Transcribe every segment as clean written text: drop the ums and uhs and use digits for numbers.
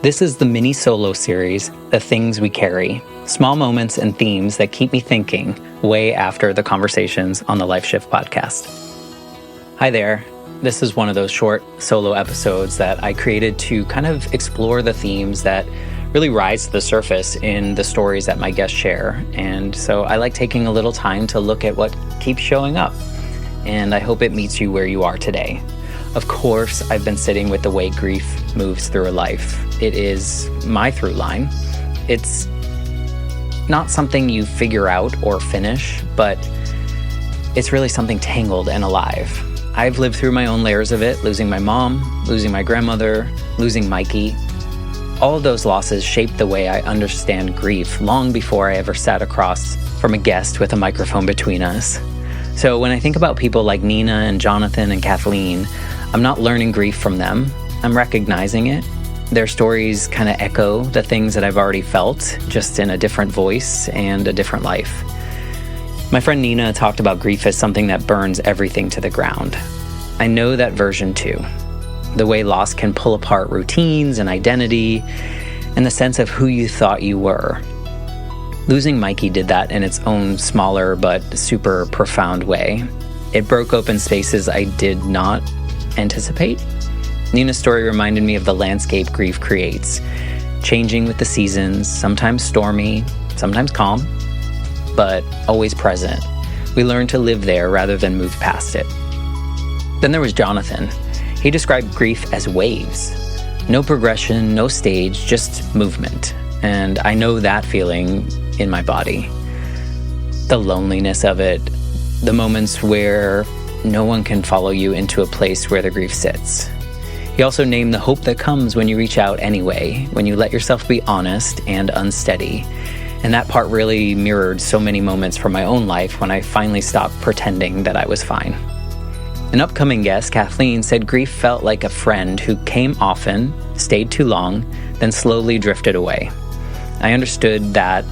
This is the mini solo series, The Things We Carry, small moments and themes that keep me thinking way after the conversations on the Life Shift podcast. Hi there. This is one of those short solo episodes that I created to kind of explore the themes that really rise to the surface in the stories that my guests share. And so I like taking a little time to look at what keeps showing up. And I hope it meets you where you are today. Of course, I've been sitting with the way grief moves through a life. It is my through line. It's not something you figure out or finish, but it's really something tangled and alive. I've lived through my own layers of it, losing my mom, losing my grandmother, losing Mikey. All of those losses shaped the way I understand grief long before I ever sat across from a guest with a microphone between us. So when I think about people like Nina and Jonathan and Kathleen, I'm not learning grief from them. I'm recognizing it. Their stories kind of echo the things that I've already felt, just in a different voice and a different life. My friend Nina talked about grief as something that burns everything to the ground. I know that version too. The way loss can pull apart routines and identity and the sense of who you thought you were. Losing Mikey did that in its own smaller but super profound way. It broke open spaces I did not anticipate. Nina's story reminded me of the landscape grief creates, changing with the seasons, sometimes stormy, sometimes calm, but always present. We learn to live there rather than move past it. Then there was Jonathan. He described grief as waves. No progression, no stage, just movement. And I know that feeling in my body. The loneliness of it, the moments where no one can follow you into a place where the grief sits. He also named the hope that comes when you reach out anyway, when you let yourself be honest and unsteady. And that part really mirrored so many moments from my own life when I finally stopped pretending that I was fine. An upcoming guest, Kathleen, said grief felt like a friend who came often, stayed too long, then slowly drifted away. I understood that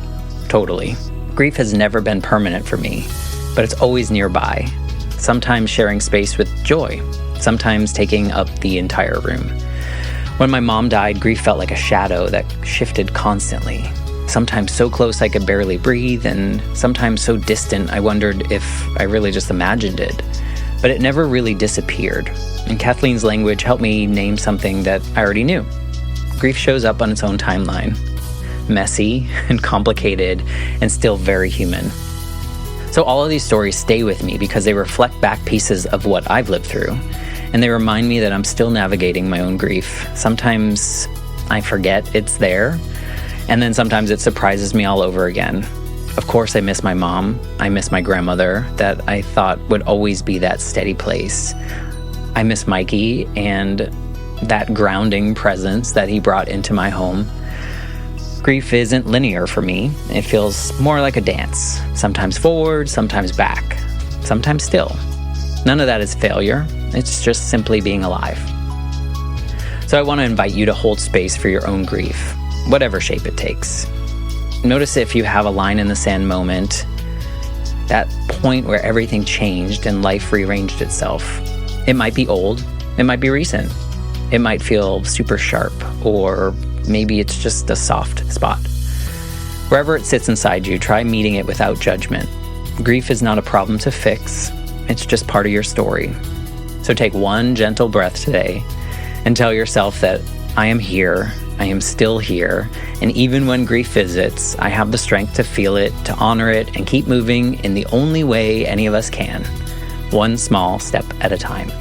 totally. Grief has never been permanent for me, but it's always nearby. Sometimes sharing space with joy, sometimes taking up the entire room. When my mom died, grief felt like a shadow that shifted constantly. Sometimes so close I could barely breathe, and sometimes so distant I wondered if I really just imagined it. But it never really disappeared. And Kathleen's language helped me name something that I already knew. Grief shows up on its own timeline. Messy and complicated and still very human. So all of these stories stay with me because they reflect back pieces of what I've lived through. And they remind me that I'm still navigating my own grief. Sometimes I forget it's there. And then sometimes it surprises me all over again. Of course, I miss my mom. I miss my grandmother that I thought would always be that steady place. I miss Mikey and that grounding presence that he brought into my home. Grief isn't linear for me. It feels more like a dance. Sometimes forward, sometimes back, sometimes still. None of that is failure. It's just simply being alive. So I want to invite you to hold space for your own grief, whatever shape it takes. Notice if you have a line in the sand moment, that point where everything changed and life rearranged itself. It might be old, it might be recent, it might feel super sharp, or maybe it's just a soft spot. Wherever it sits inside you, try meeting it without judgment. Grief is not a problem to fix, it's just part of your story. So take one gentle breath today and tell yourself that I am here, I am still here, and even when grief visits, I have the strength to feel it, to honor it, and keep moving in the only way any of us can, one small step at a time.